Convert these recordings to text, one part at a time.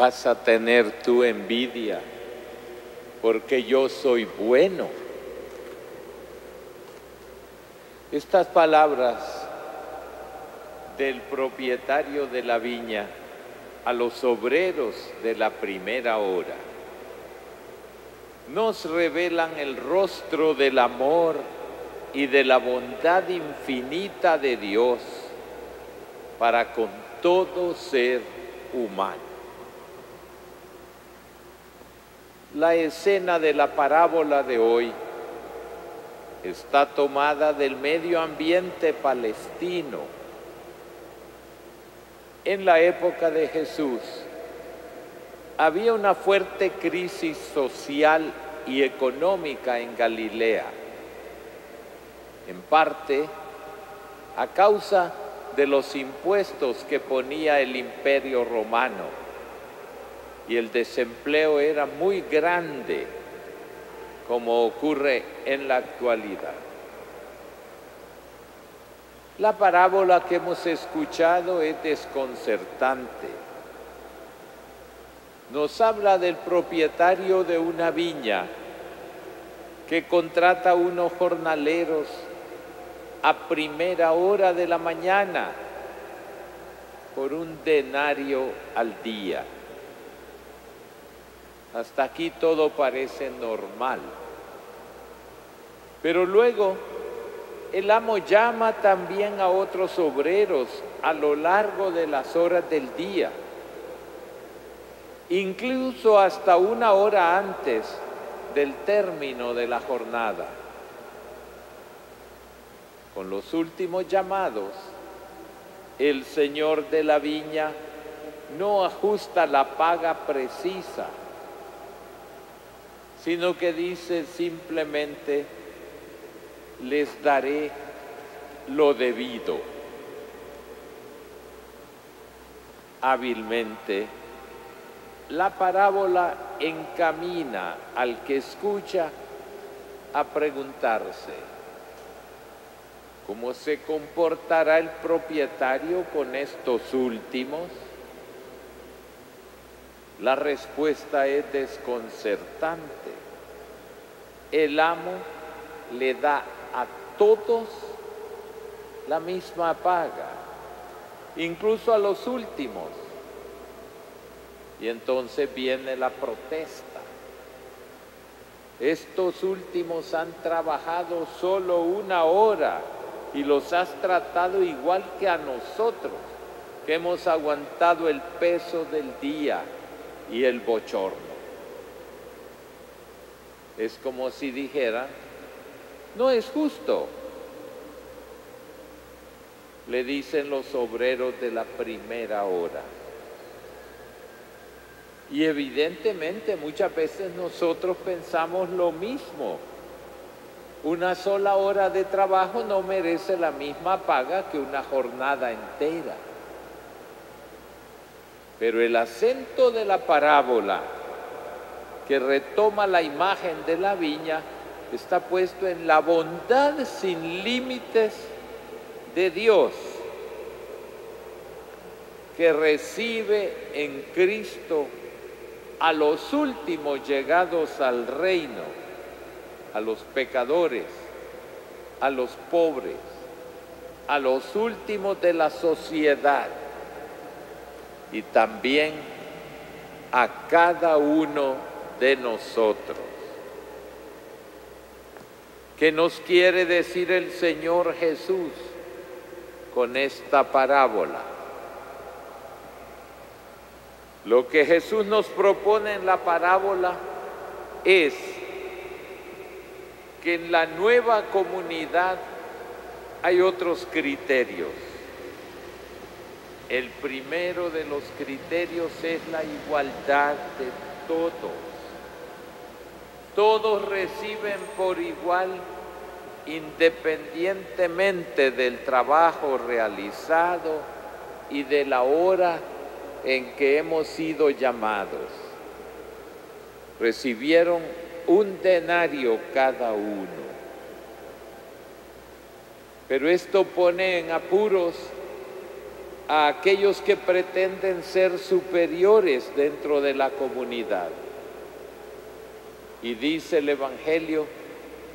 vas a tener tu envidia, porque yo soy bueno. Estas palabras del propietario de la viña a los obreros de la primera hora nos revelan el rostro del amor y de la bondad infinita de Dios para con todo ser humano. La escena de la parábola de hoy está tomada del medio ambiente palestino. En la época de Jesús había una fuerte crisis social y económica en Galilea, en parte a causa de los impuestos que ponía el Imperio Romano, y el desempleo era muy grande, como ocurre en la actualidad. La parábola que hemos escuchado es desconcertante. Nos habla del propietario de una viña que contrata a unos jornaleros a primera hora de la mañana por un denario al día. Hasta aquí todo parece normal. Pero luego el amo llama también a otros obreros a lo largo de las horas del día, incluso hasta una hora antes del término de la jornada. Con los últimos llamados, el señor de la viña no ajusta la paga precisa, sino que dice simplemente: les daré lo debido. Hábilmente, la parábola encamina al que escucha a preguntarse: ¿cómo se comportará el propietario con estos últimos? La respuesta es desconcertante. El amo le da a todos la misma paga, incluso a los últimos. Y entonces viene la protesta. Estos últimos han trabajado solo una hora y los has tratado igual que a nosotros, que hemos aguantado el peso del día y el bochorno. Es como si dijera: no es justo. Le dicen los obreros de la primera hora. Y evidentemente muchas veces nosotros pensamos lo mismo. Una sola hora de trabajo no merece la misma paga que una jornada entera. Pero el acento de la parábola, que retoma la imagen de la viña, está puesto en la bondad sin límites de Dios, que recibe en Cristo a los últimos llegados al reino, a los pecadores, a los pobres, a los últimos de la sociedad, y también a cada uno de nosotros. ¿Qué nos quiere decir el Señor Jesús con esta parábola? Lo que Jesús nos propone en la parábola es que en la nueva comunidad hay otros criterios. El primero de los criterios es la igualdad de todos. Todos reciben por igual, independientemente del trabajo realizado y de la hora en que hemos sido llamados. Recibieron un denario cada uno. Pero esto pone en apuros a aquellos que pretenden ser superiores dentro de la comunidad. Y dice el Evangelio,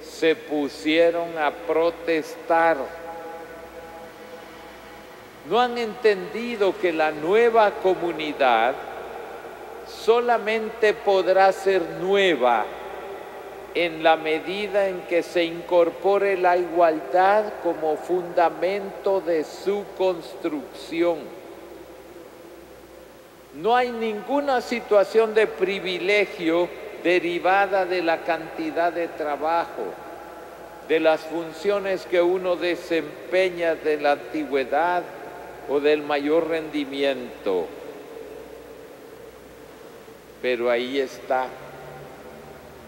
se pusieron a protestar. No han entendido que la nueva comunidad solamente podrá ser nueva en la medida en que se incorpore la igualdad como fundamento de su construcción. No hay ninguna situación de privilegio derivada de la cantidad de trabajo, de las funciones que uno desempeña de la antigüedad o del mayor rendimiento. Pero ahí está.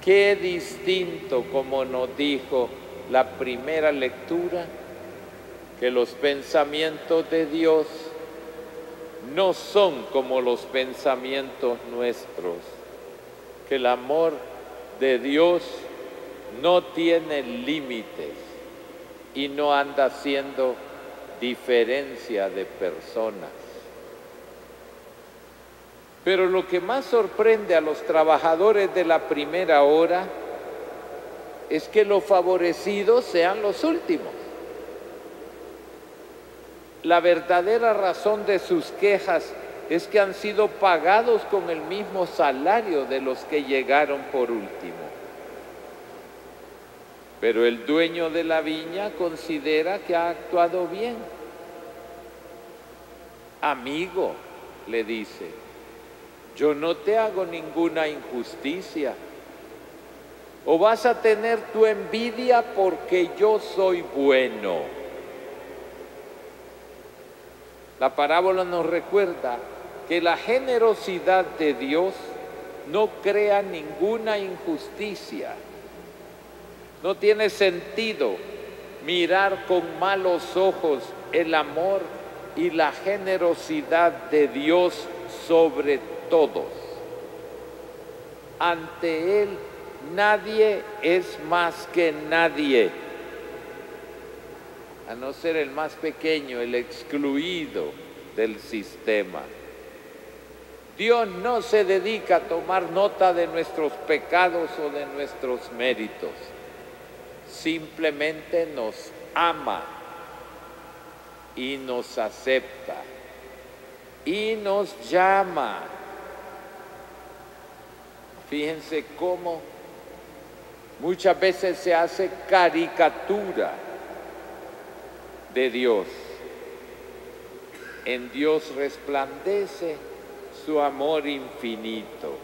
Qué distinto, como nos dijo la primera lectura, que los pensamientos de Dios no son como los pensamientos nuestros, que el amor de Dios no tiene límites y no anda haciendo diferencia de personas. Pero lo que más sorprende a los trabajadores de la primera hora es que los favorecidos sean los últimos. La verdadera razón de sus quejas es que han sido pagados con el mismo salario de los que llegaron por último. Pero el dueño de la viña considera que ha actuado bien. Amigo, le dice, yo no te hago ninguna injusticia. O vas a tener tu envidia porque yo soy bueno. La parábola nos recuerda que la generosidad de Dios no crea ninguna injusticia. No tiene sentido mirar con malos ojos el amor y la generosidad de Dios sobre todos. Ante Él nadie es más que nadie, a no ser el más pequeño, el excluido del sistema. Dios no se dedica a tomar nota de nuestros pecados o de nuestros méritos. Simplemente nos ama y nos acepta y nos llama. Fíjense cómo muchas veces se hace caricatura de Dios. En Dios resplandece su amor infinito.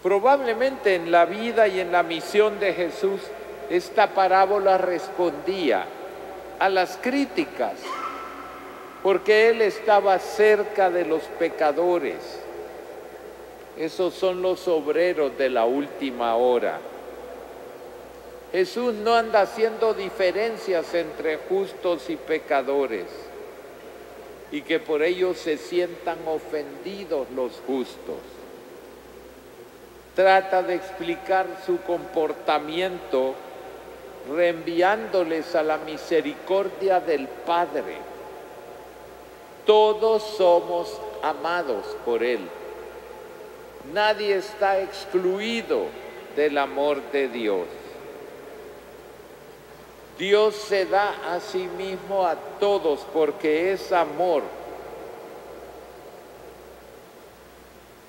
Probablemente en la vida y en la misión de Jesús, esta parábola respondía a las críticas, porque Él estaba cerca de los pecadores. Esos son los obreros de la última hora. Jesús no anda haciendo diferencias entre justos y pecadores, y que por ello se sientan ofendidos los justos. Trata de explicar su comportamiento reenviándoles a la misericordia del Padre. Todos somos amados por Él. Nadie está excluido del amor de Dios. Dios se da a sí mismo a todos porque es amor.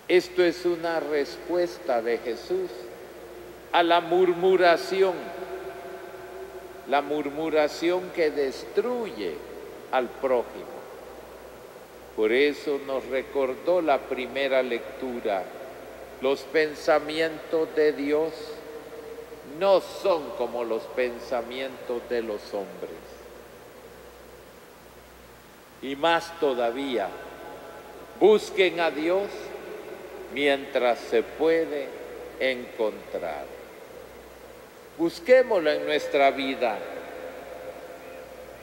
Esto es una respuesta de Jesús a la murmuración que destruye al prójimo. Por eso nos recordó la primera lectura, los pensamientos de Dios no son como los pensamientos de los hombres. Y más todavía, busquen a Dios mientras se puede encontrar. Busquémoslo en nuestra vida.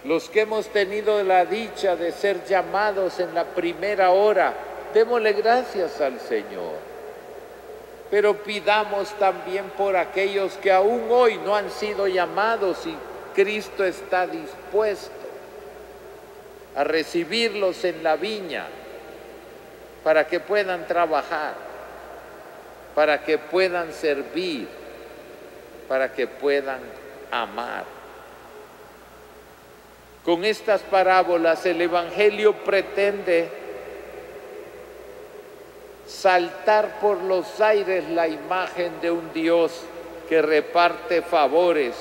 Los que hemos tenido la dicha de ser llamados en la primera hora, démosle gracias al Señor. Pero pidamos también por aquellos que aún hoy no han sido llamados y Cristo está dispuesto a recibirlos en la viña para que puedan trabajar, para que puedan servir, para que puedan amar. Con estas parábolas el Evangelio pretende saltar por los aires la imagen de un Dios que reparte favores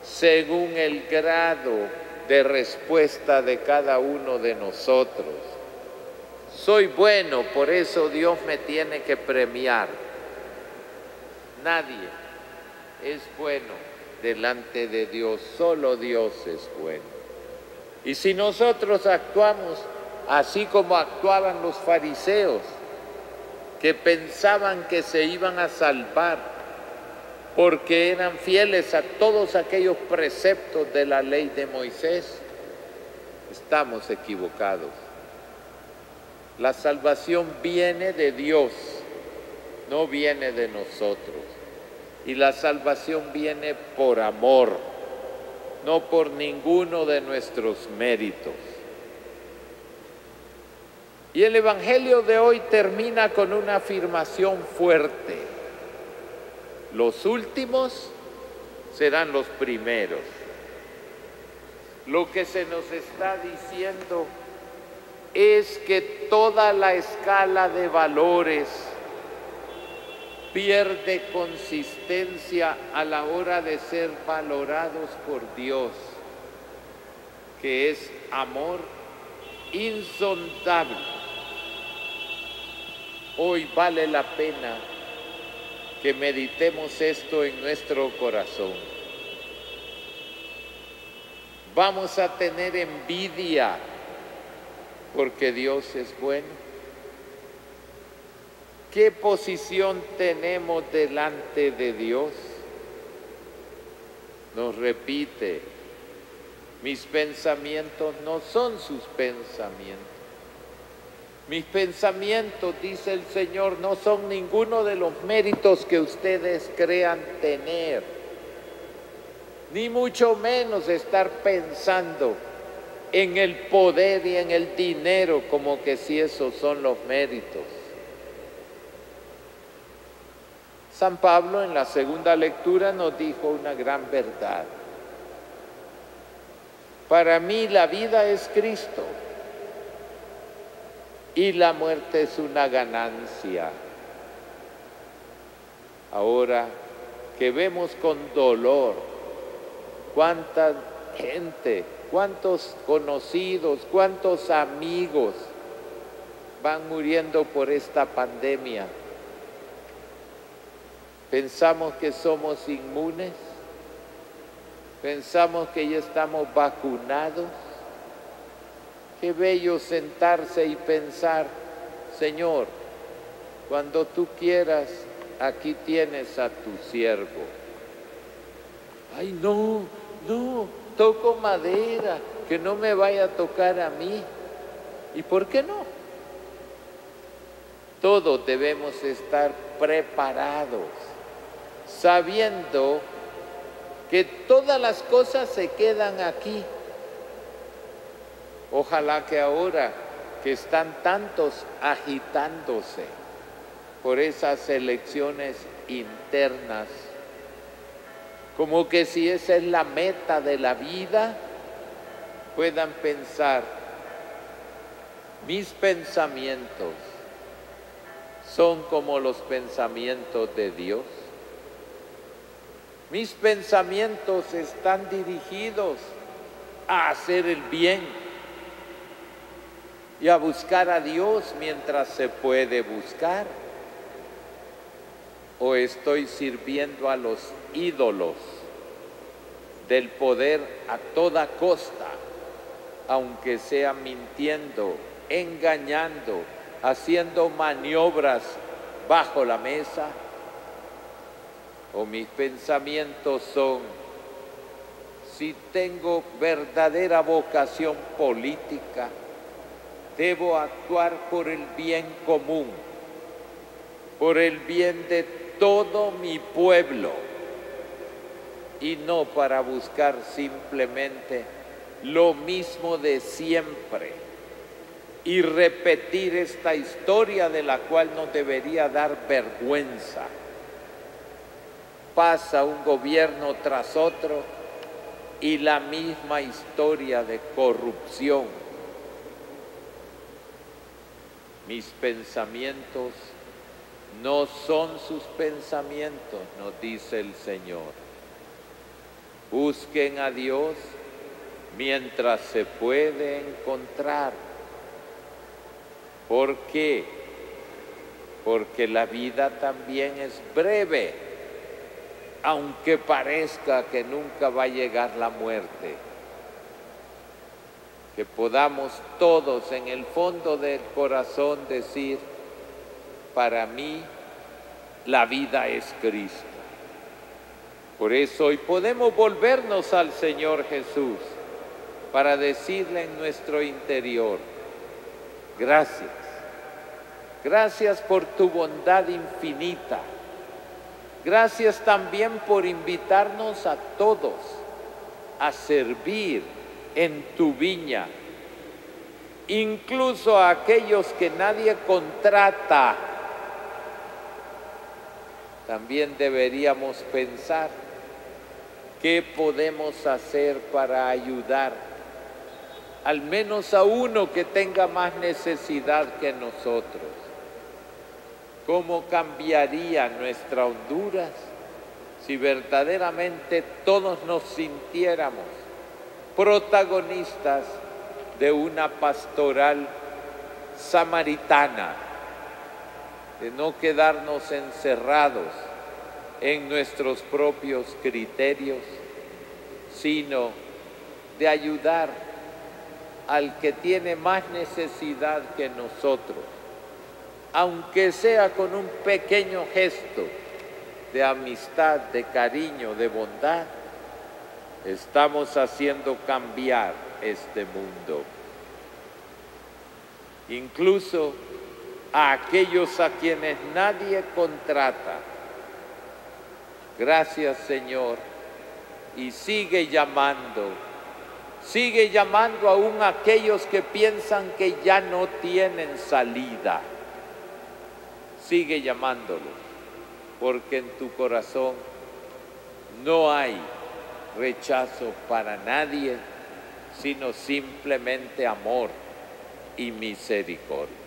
según el grado de respuesta de cada uno de nosotros. Soy bueno, por eso Dios me tiene que premiar. Nadie es bueno delante de Dios, solo Dios es bueno. Y si nosotros actuamos así como actuaban los fariseos, que pensaban que se iban a salvar porque eran fieles a todos aquellos preceptos de la ley de Moisés, estamos equivocados. La salvación viene de Dios, no viene de nosotros. Y la salvación viene por amor, no por ninguno de nuestros méritos. Y el Evangelio de hoy termina con una afirmación fuerte. Los últimos serán los primeros. Lo que se nos está diciendo es que toda la escala de valores pierde consistencia a la hora de ser valorados por Dios, que es amor insondable. Hoy vale la pena que meditemos esto en nuestro corazón. Vamos a tener envidia porque Dios es bueno. ¿Qué posición tenemos delante de Dios? Nos repite, mis pensamientos no son sus pensamientos. Mis pensamientos, dice el Señor, no son ninguno de los méritos que ustedes crean tener, ni mucho menos estar pensando en el poder y en el dinero como que si esos son los méritos. San Pablo en la segunda lectura nos dijo una gran verdad. Para mí la vida es Cristo y la muerte es una ganancia. Ahora que vemos con dolor cuánta gente, cuántos conocidos, cuántos amigos van muriendo por esta pandemia, pensamos que somos inmunes, pensamos que ya estamos vacunados. Qué bello sentarse y pensar, Señor, cuando tú quieras, aquí tienes a tu siervo. Ay, no, toco madera, que no me vaya a tocar a mí. ¿Y por qué no? Todos debemos estar preparados, sabiendo que todas las cosas se quedan aquí. Ojalá que ahora que están tantos agitándose por esas elecciones internas, como que si esa es la meta de la vida, puedan pensar, mis pensamientos son como los pensamientos de Dios. Mis pensamientos están dirigidos a hacer el bien y a buscar a Dios mientras se puede buscar. ¿O estoy sirviendo a los ídolos del poder a toda costa, aunque sea mintiendo, engañando, haciendo maniobras bajo la mesa? ¿O mis pensamientos son, si tengo verdadera vocación política, debo actuar por el bien común, por el bien de todo mi pueblo, y no para buscar simplemente lo mismo de siempre y repetir esta historia de la cual nos debería dar vergüenza. Pasa un gobierno tras otro y la misma historia de corrupción. Mis pensamientos no son sus pensamientos, nos dice el Señor. Busquen a Dios mientras se puede encontrar. ¿Por qué? Porque la vida también es breve, aunque parezca que nunca va a llegar la muerte. Que podamos todos en el fondo del corazón decir, para mí la vida es Cristo. Por eso hoy podemos volvernos al Señor Jesús para decirle en nuestro interior, gracias, gracias por tu bondad infinita. Gracias también por invitarnos a todos a servir en tu viña, incluso a aquellos que nadie contrata. También deberíamos pensar qué podemos hacer para ayudar al menos a uno que tenga más necesidad que nosotros. ¿Cómo cambiaría nuestra Honduras si verdaderamente todos nos sintiéramos protagonistas de una pastoral samaritana, de no quedarnos encerrados en nuestros propios criterios, sino de ayudar al que tiene más necesidad que nosotros, aunque sea con un pequeño gesto de amistad, de cariño, de bondad? Estamos haciendo cambiar este mundo. Incluso a aquellos a quienes nadie contrata. Gracias, Señor, y sigue llamando aún a aquellos que piensan que ya no tienen salida. Sigue llamándolos, porque en tu corazón no hay rechazo para nadie, sino simplemente amor y misericordia.